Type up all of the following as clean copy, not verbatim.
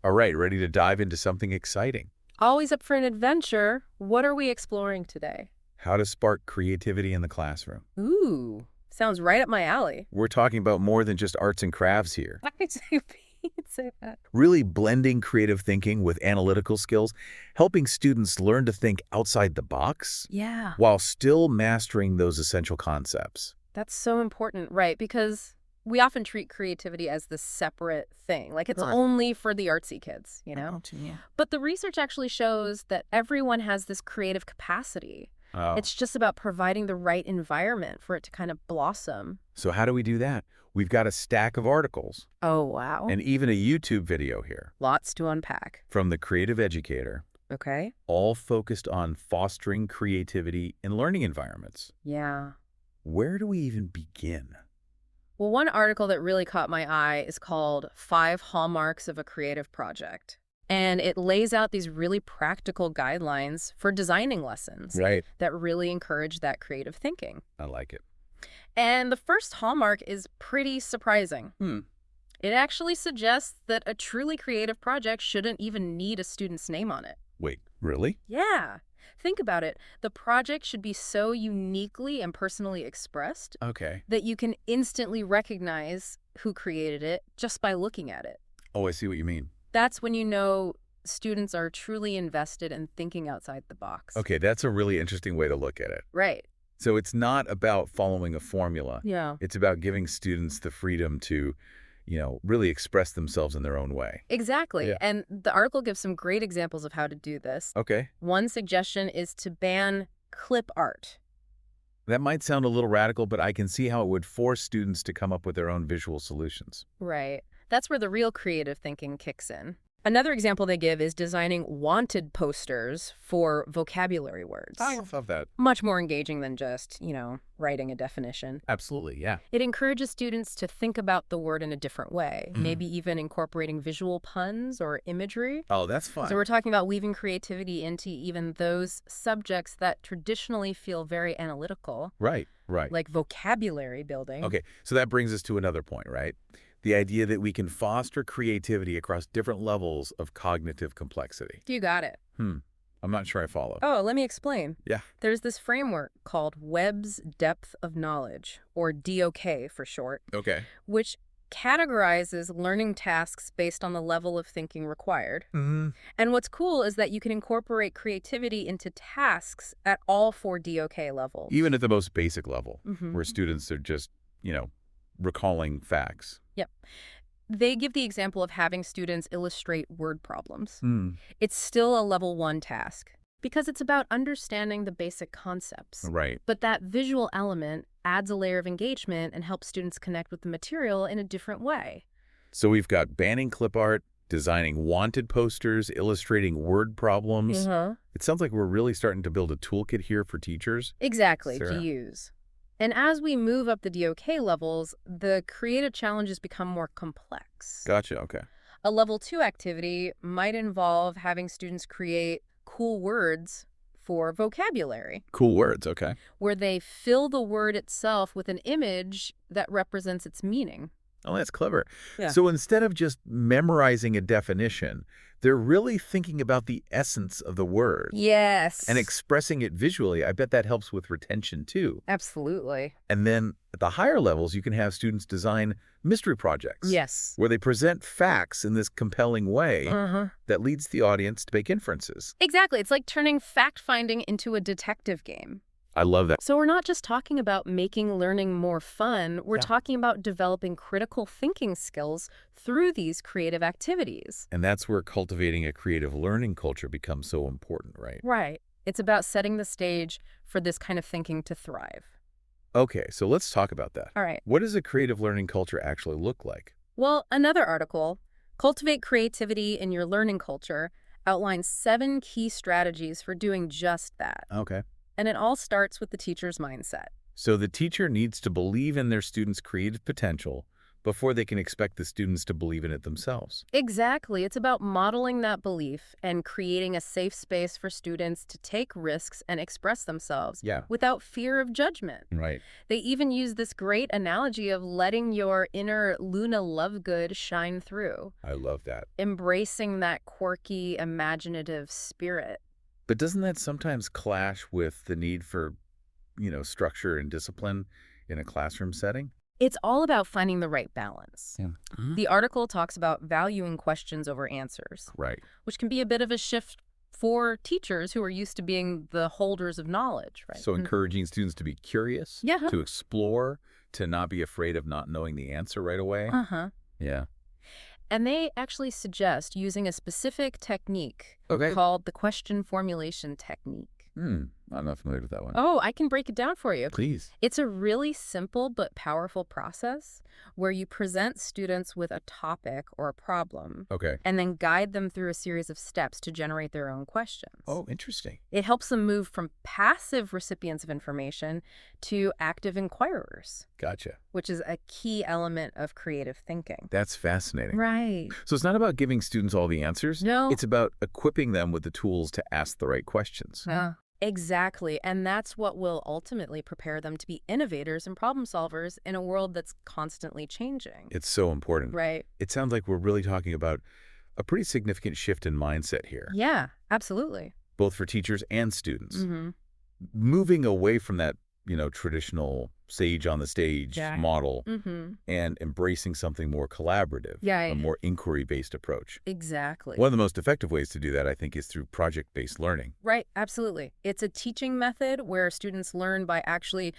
All right, ready to dive into something exciting. Always up for an adventure. What are we exploring today? How to spark creativity in the classroom. Ooh, sounds right up my alley. We're talking about more than just arts and crafts here. I'd say that. Really blending creative thinking with analytical skills, helping students learn to think outside the box Yeah, while still mastering those essential concepts. that's so important, right? Because we often treat creativity as this separate thing, like it's Right. only for the artsy kids, you know? Yeah. But the research actually shows that everyone has this creative capacity. Oh, It's just about providing the right environment for it to kind of blossom. so how do we do that? We've got a stack of articles Oh, wow. and even a YouTube video here Lots to unpack. from the Creative Educator, Okay? all focused on fostering creativity in learning environments. Yeah. Where do we even begin? Well, one article that really caught my eye is called 5 Hallmarks of a Creative Project. And it lays out these really practical guidelines for designing lessons Right. that really encourage that creative thinking. I like it. And the first hallmark is pretty surprising. Hmm. It actually suggests that a truly creative project shouldn't even need a student's name on it. Wait, really? Yeah. Think about it. The project should be so uniquely and personally expressed Okay. that you can instantly recognize who created it just by looking at it. Oh, I see what you mean. That's when you know students are truly invested in thinking outside the box. Okay, that's a really interesting way to look at it. Right. So it's not about following a formula. Yeah. It's about giving students the freedom to, really express themselves in their own way. Exactly. Yeah. And the article gives some great examples of how to do this. Okay. One suggestion is to ban clip art. That might sound a little radical, but I can see how it would force students to come up with their own visual solutions. Right. That's where the real creative thinking kicks in. Another example they give is designing wanted posters for vocabulary words. I love that. Much more engaging than just, writing a definition. Absolutely, yeah. It encourages students to think about the word in a different way, maybe even incorporating visual puns or imagery. Oh, that's fun. So we're talking about weaving creativity into even those subjects that traditionally feel very analytical, Right. like vocabulary building. Okay, so that brings us to another point, right? The idea that we can foster creativity across different levels of cognitive complexity. You got it. I'm not sure I follow. Oh, let me explain. Yeah. There's this framework called Webb's Depth of Knowledge, or DOK for short, Okay. which categorizes learning tasks based on the level of thinking required. Mm-hmm. And what's cool is that you can incorporate creativity into tasks at all 4 DOK levels. Even at the most basic level, Mhm. where students are just, recalling facts. Yep. They give the example of having students illustrate word problems. Hmm. It's still a level 1 task because it's about understanding the basic concepts. Right. But that visual element adds a layer of engagement and helps students connect with the material in a different way. So we've got banning clip art, designing wanted posters, illustrating word problems. It sounds like we're really starting to build a toolkit here for teachers. Exactly, Sarah. to use. And as we move up the DOK levels, the creative challenges become more complex. Gotcha, okay. A level 2 activity might involve having students create cool words for vocabulary, Cool words, okay. where they fill the word itself with an image that represents its meaning. Oh, that's clever. Yeah. So instead of just memorizing a definition, they're really thinking about the essence of the word Yes. and expressing it visually. I bet that helps with retention too. Absolutely. And then at the higher levels, you can have students design mystery projects. Yes. Where they present facts in this compelling way that leads the audience to make inferences. Exactly. It's like turning fact-finding into a detective game. I love that. So we're not just talking about making learning more fun, we're talking about developing critical thinking skills through these creative activities. And that's where cultivating a creative learning culture becomes so important, right? Right. It's about setting the stage for this kind of thinking to thrive. Okay, so let's talk about that. All right. What does a creative learning culture actually look like? Well, another article, Cultivate Creativity in Your Learning Culture, outlines 7 key strategies for doing just that. Okay. And it all starts with the teacher's mindset. So the teacher needs to believe in their students' creative potential, before they can expect the students to believe in it themselves. Exactly. It's about modeling that belief and creating a safe space for students to take risks and express themselves Yeah. without fear of judgment. Right. They even use this great analogy of letting your inner Luna Lovegood shine through, I love that. embracing that quirky, imaginative spirit. But doesn't that sometimes clash with the need for, structure and discipline in a classroom setting? It's all about finding the right balance. Yeah. The article talks about valuing questions over answers, Right. which can be a bit of a shift for teachers who are used to being the holders of knowledge, right? So encouraging students to be curious, Yeah. to explore, to not be afraid of not knowing the answer right away. Uh-huh. Yeah. And they actually suggest using a specific technique Okay. called the question formulation technique. I'm not familiar with that one. Oh, I can break it down for you. Please. It's a really simple but powerful process where you present students with a topic or a problem Okay. and then guide them through a series of steps to generate their own questions. Oh, interesting. It helps them move from passive recipients of information to active inquirers, Gotcha. which is a key element of creative thinking. That's fascinating. Right. So it's not about giving students all the answers. No. It's about equipping them with the tools to ask the right questions. Exactly. And that's what will ultimately prepare them to be innovators and problem solvers in a world that's constantly changing. It's so important. Right. It sounds like we're really talking about a pretty significant shift in mindset here, Yeah, absolutely. both for teachers and students. Mm-hmm. Moving away from that, traditional sage on the stage model Mm-hmm. and embracing something more collaborative, Yeah. a more inquiry-based approach. Exactly. One of the most effective ways to do that, I think, is through project-based learning. Right, absolutely. It's a teaching method where students learn by actually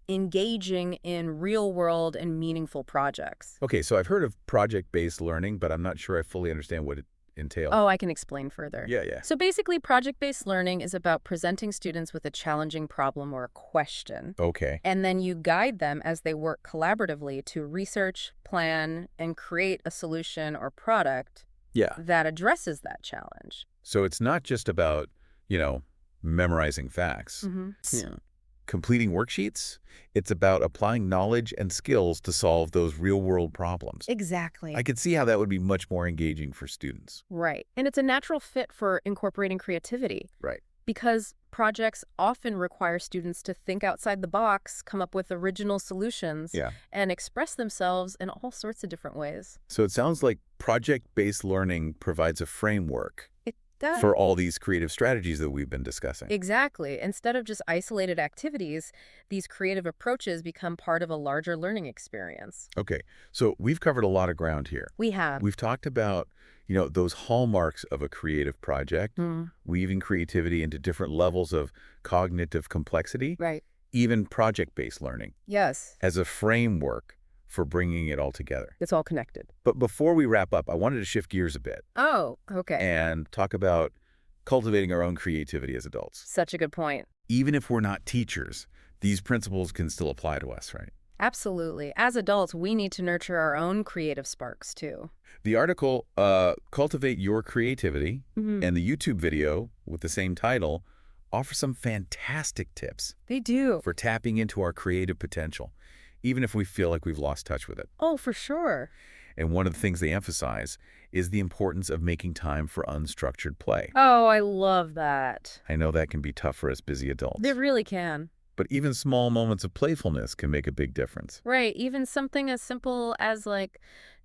engaging in real world and meaningful projects. Okay, so I've heard of project-based learning, but I'm not sure I fully understand what it entails. Oh, I can explain further. Yeah. So basically, project-based learning is about presenting students with a challenging problem or a question. Okay. And then you guide them as they work collaboratively to research, plan, and create a solution or product Yeah. that addresses that challenge. So it's not just about, memorizing facts. Mm-hmm. Yeah. Completing worksheets. It's about applying knowledge and skills to solve those real-world problems. Exactly. I could see how that would be much more engaging for students. Right. And it's a natural fit for incorporating creativity. Right. Because projects often require students to think outside the box, come up with original solutions, Yeah. and express themselves in all sorts of different ways. So it sounds like project-based learning provides a framework It does. for all these creative strategies that we've been discussing. Exactly. Instead of just isolated activities, these creative approaches become part of a larger learning experience. Okay, so we've covered a lot of ground here. We have. We've talked about, those hallmarks of a creative project, weaving creativity into different levels of cognitive complexity, Right. even project-based learning Yes. as a framework for bringing it all together. It's all connected. But before we wrap up, I wanted to shift gears a bit Oh, okay. and talk about cultivating our own creativity as adults. Such a good point. Even if we're not teachers, these principles can still apply to us, right? Absolutely. As adults, we need to nurture our own creative sparks, too. The article, Cultivate Your Creativity, Mm-hmm. and the YouTube video with the same title offer some fantastic tips They do. for tapping into our creative potential, even if we feel like we've lost touch with it. Oh, for sure. And one of the things they emphasize is the importance of making time for unstructured play. Oh, I love that. I know that can be tough for us busy adults, They really can. but even small moments of playfulness can make a big difference. Right. Even something as simple as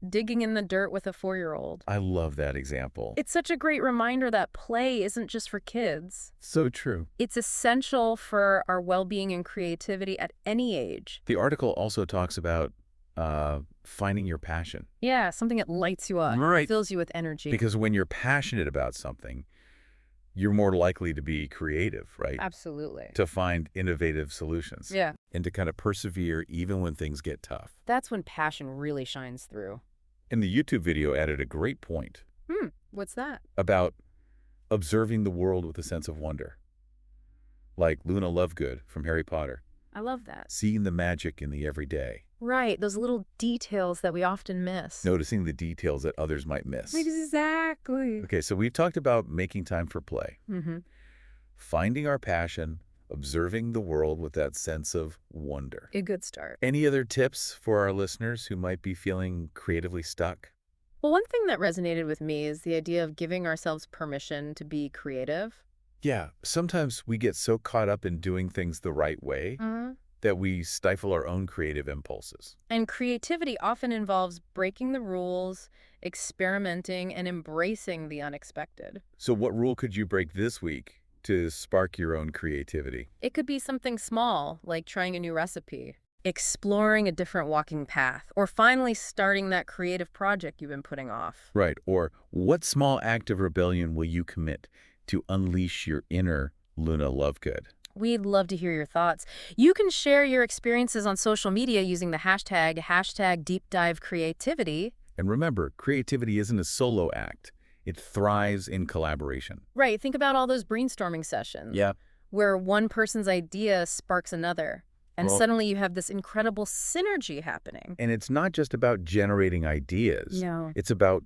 digging in the dirt with a 4-year-old. I love that example. It's such a great reminder that play isn't just for kids. So true. It's essential for our well-being and creativity at any age. The article also talks about finding your passion. Yeah, something that lights you up, Right. fills you with energy. Because when you're passionate about something, you're more likely to be creative, right? Absolutely. To find innovative solutions. Yeah. And to kind of persevere even when things get tough. That's when passion really shines through. And the YouTube video added a great point What's that? about observing the world with a sense of wonder. Like Luna Lovegood from Harry Potter. I love that. Seeing the magic in the everyday. Right, those little details that we often miss. Noticing the details that others might miss. Exactly. Okay, so we've talked about making time for play. Mm-hmm. Finding our passion, observing the world with that sense of wonder. A good start. Any other tips for our listeners who might be feeling creatively stuck? Well, one thing that resonated with me is the idea of giving ourselves permission to be creative. Yeah, sometimes we get so caught up in doing things the right way Mhm. that we stifle our own creative impulses. And creativity often involves breaking the rules, experimenting, and embracing the unexpected. So what rule could you break this week to spark your own creativity? It could be something small, like trying a new recipe, exploring a different walking path, or finally starting that creative project you've been putting off. Right. Or what small act of rebellion will you commit to unleash your inner Luna Lovegood? We'd love to hear your thoughts. You can share your experiences on social media using the hashtag #DeepDiveCreativity. And remember, creativity isn't a solo act. It thrives in collaboration. Right, think about all those brainstorming sessions. Yeah. Where one person's idea sparks another, and Well, suddenly you have this incredible synergy happening. and it's not just about generating ideas. No. It's about,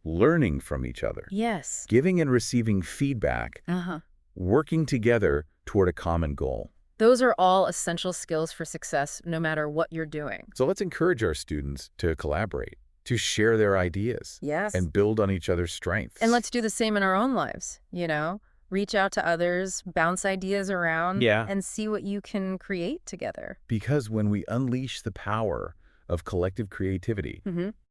learning from each other, Yes. giving and receiving feedback, Uh-huh. working together toward a common goal. Those are all essential skills for success, no matter what you're doing. So let's encourage our students to collaborate, to share their ideas, Yes. and build on each other's strengths. And let's do the same in our own lives, Reach out to others, bounce ideas around, Yeah. and see what you can create together. Because when we unleash the power of collective creativity,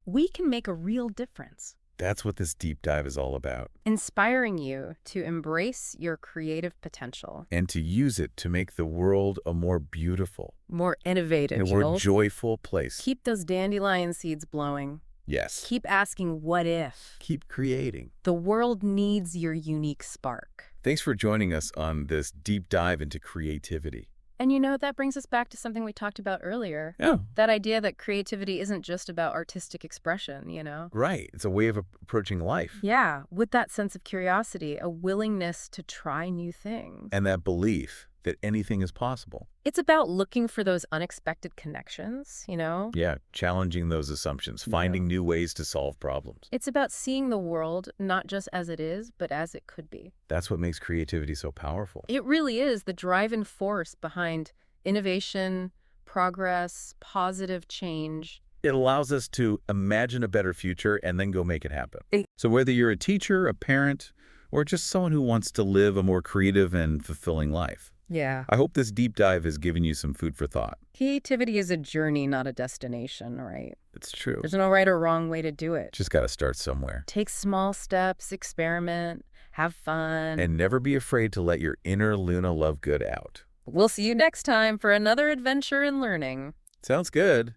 We can make a real difference, that's what this deep dive is all about. inspiring you to embrace your creative potential. And to use it to make the world a more beautiful, More innovative. a more joyful place. Keep those dandelion seeds blowing. Yes. Keep asking what if. Keep creating. The world needs your unique spark. Thanks for joining us on this deep dive into creativity. And that brings us back to something we talked about earlier. Yeah. That idea that creativity isn't just about artistic expression, Right. It's a way of approaching life. Yeah, with that sense of curiosity, a willingness to try new things. And that belief that anything is possible. It's about looking for those unexpected connections, Yeah. Challenging those assumptions, finding new ways to solve problems. It's about seeing the world not just as it is, but as it could be. That's what makes creativity so powerful. It really is the driving force behind innovation, progress, positive change. It allows us to imagine a better future and then go make it happen. Eh. So whether you're a teacher, a parent, or just someone who wants to live a more creative and fulfilling life, Yeah. I hope this deep dive has given you some food for thought. Creativity is a journey, not a destination, right? It's true. There's no right or wrong way to do it. Just got to start somewhere. Take small steps, experiment, have fun. And never be afraid to let your inner Luna Lovegood out. We'll see you next time for another adventure in learning. Sounds good.